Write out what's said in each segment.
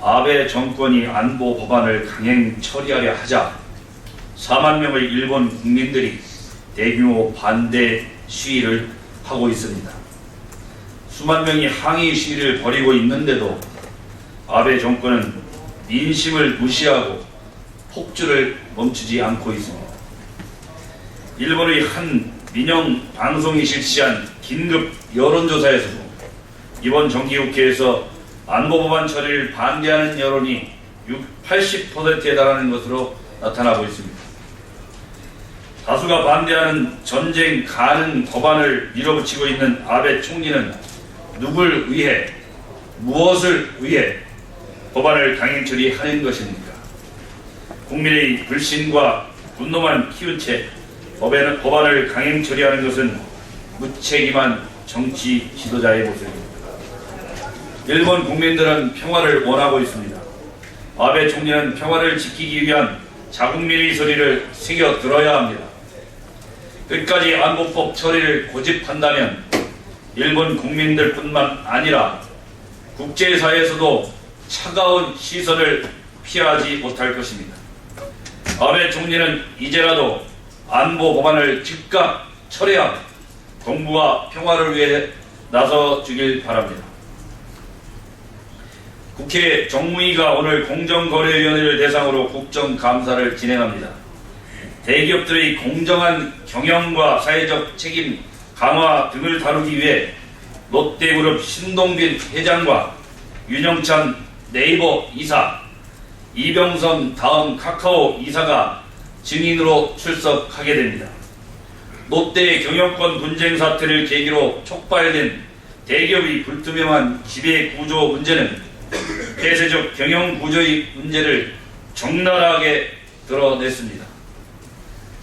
아베 정권이 안보 법안을 강행 처리하려 하자 4만 명의 일본 국민들이 대규모 반대 시위를 하고 있습니다. 수만 명이 항의 시위를 벌이고 있는데도 아베 정권은 민심을 무시하고 폭주를 멈추지 않고 있습니다. 일본의 한 민영 방송이 실시한 긴급 여론조사에서도 이번 정기국회에서 안보법안 처리를 반대하는 여론이 80%에 달하는 것으로 나타나고 있습니다. 다수가 반대하는 전쟁 가능 법안을 밀어붙이고 있는 아베 총리는 누굴 위해, 무엇을 위해 법안을 강행 처리하는 것입니까? 국민의 불신과 분노만 키운 채 법안을 강행 처리하는 것은 무책임한 정치 지도자의 모습입니다. 일본 국민들은 평화를 원하고 있습니다. 아베 총리는 평화를 지키기 위한 자국민의 소리를 새겨 들어야 합니다. 끝까지 안보법 처리를 고집한다면 일본 국민들뿐만 아니라 국제사회에서도 차가운 시선을 피하지 못할 것입니다. 아베 총리는 이제라도 안보 법안을 즉각 처리하고 동북아 평화를 위해 나서주길 바랍니다. 국회 정무위가 오늘 공정거래위원회를 대상으로 국정감사를 진행합니다. 대기업들의 공정한 경영과 사회적 책임 강화 등을 다루기 위해 롯데그룹 신동빈 회장과 윤영찬 네이버 이사, 이병선 다음 카카오 이사가 증인으로 출석하게 됩니다. 롯데의 경영권 분쟁 사태를 계기로 촉발된 대기업의 불투명한 지배 구조 문제는 폐쇄적 경영 구조의 문제를 적나라하게 드러냈습니다.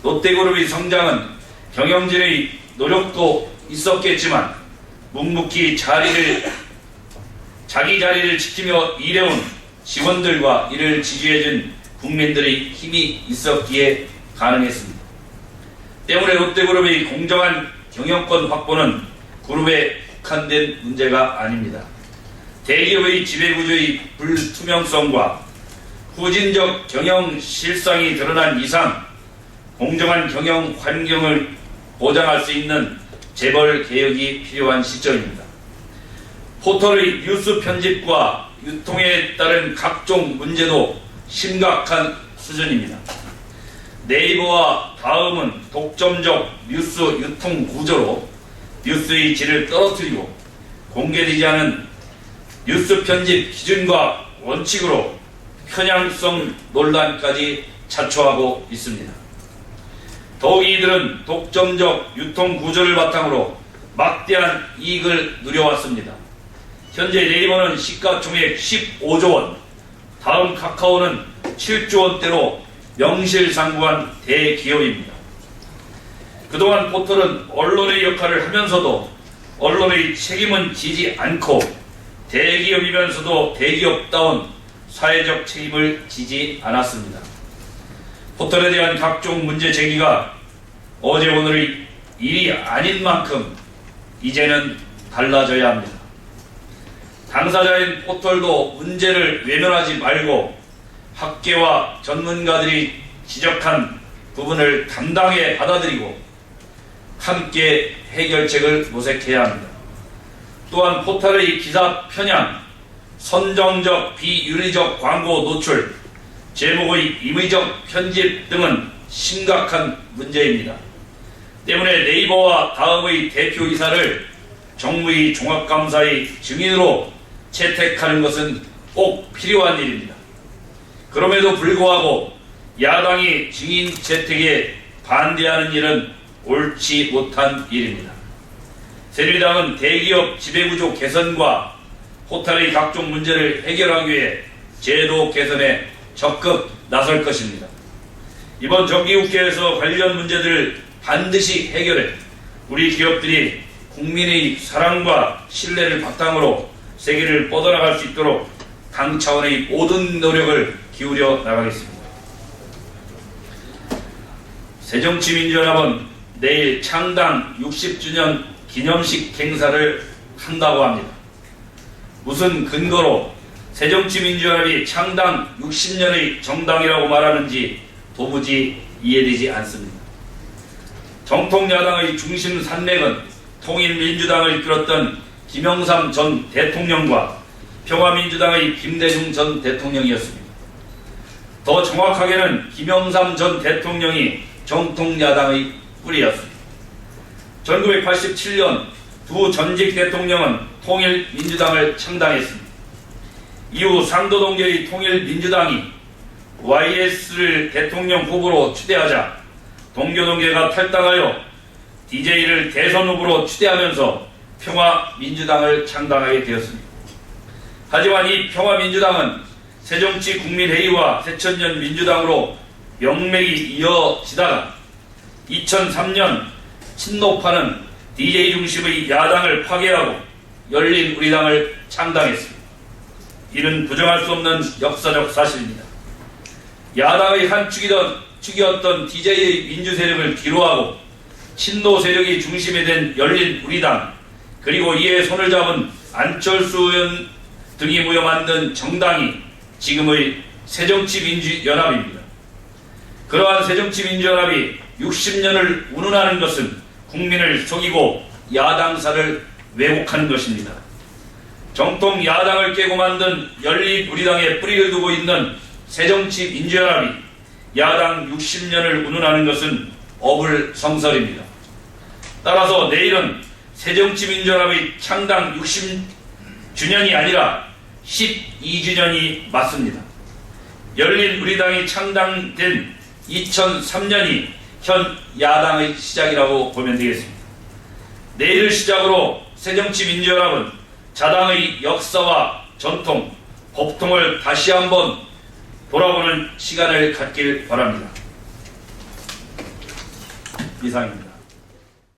롯데그룹의 성장은 경영진의 노력도 있었겠지만 묵묵히 자기 자리를 지키며 일해온 직원들과 이를 지지해준 국민들의 힘이 있었기에 가능했습니다. 때문에 롯데그룹의 공정한 경영권 확보는 그룹에 국한된 문제가 아닙니다. 대기업의 지배구조의 불투명성과 후진적 경영 실상이 드러난 이상 공정한 경영 환경을 보장할 수 있는 재벌 개혁이 필요한 시점입니다. 포털의 뉴스 편집과 유통에 따른 각종 문제도 심각한 수준입니다. 네이버와 다음은 독점적 뉴스 유통 구조로 뉴스의 질을 떨어뜨리고 공개되지 않은 뉴스 편집 기준과 원칙으로 편향성 논란까지 자초하고 있습니다. 더욱 이들은 독점적 유통 구조를 바탕으로 막대한 이익을 누려왔습니다. 현재 네이버는 시가총액 15조 원, 다음 카카오는 7조 원대로 명실상부한 대기업입니다. 그동안 포털은 언론의 역할을 하면서도 언론의 책임은 지지 않고 대기업이면서도 대기업다운 사회적 책임을 지지 않았습니다. 포털에 대한 각종 문제 제기가 어제 오늘의 일이 아닌 만큼 이제는 달라져야 합니다. 당사자인 포털도 문제를 외면하지 말고 학계와 전문가들이 지적한 부분을 당당하게 받아들이고 함께 해결책을 모색해야 합니다. 또한 포털의 기사 편향, 선정적 비윤리적 광고 노출, 제목의 임의적 편집 등은 심각한 문제입니다. 때문에 네이버와 다음의 대표이사를 정무위 종합감사의 증인으로 채택하는 것은 꼭 필요한 일입니다. 그럼에도 불구하고 야당이 증인 채택에 반대하는 일은 옳지 못한 일입니다. 새누리당은 대기업 지배구조 개선과 포털의 각종 문제를 해결하기 위해 제도 개선에 적극 나설 것입니다. 이번 정기국회에서 관련 문제들을 반드시 해결해 우리 기업들이 국민의 사랑과 신뢰를 바탕으로 세계를 뻗어나갈 수 있도록 당 차원의 모든 노력을 기울여 나가겠습니다. 새정치민주연합은 내일 창당 60주년 기념식 행사를 한다고 합니다. 무슨 근거로 새정치민주연합이 창당 60년의 정당이라고 말하는지 도무지 이해되지 않습니다. 정통 야당의 중심 산맥은 통일민주당을 이끌었던 김영삼 전 대통령과 평화민주당의 김대중 전 대통령이었습니다. 더 정확하게는 김영삼 전 대통령이 정통 야당의 뿌리였습니다. 1987년 두 전직 대통령은 통일민주당을 창당했습니다. 이후 상도동계의 통일민주당이 YS를 대통령 후보로 추대하자 동교동계가 탈당하여 DJ를 대선 후보로 추대하면서 평화민주당을 창당하게 되었습니다. 하지만 이 평화민주당은 새정치국민회의와 새천년 민주당으로 명맥이 이어지다가 2003년 친노파는 DJ 중심의 야당을 파괴하고 열린우리당을 창당했습니다. 이는 부정할 수 없는 역사적 사실입니다. 야당의 한 축이었던 DJ의 민주세력을 뒤로하고 친노 세력이 중심이 된 열린우리당, 그리고 이에 손을 잡은 안철수 의원 등이 모여 만든 정당이 지금의 새정치민주연합입니다. 그러한 새정치민주연합이 60년을 운운하는 것은 국민을 속이고 야당사를 왜곡하는 것입니다. 정통 야당을 깨고 만든 열린우리당에 뿌리를 두고 있는 새정치민주연합이 야당 60년을 운운하는 것은 어불성설입니다. 따라서 내일은 새정치민주연합의 창당 60주년이 아니라 12주년이 맞습니다. 열린우리당이 창당된 2003년이 현 야당의 시작이라고 보면 되겠습니다. 내일을 시작으로 새정치민주연합은 자당의 역사와 전통, 법통을 다시 한번 돌아보는 시간을 갖길 바랍니다. 이상입니다.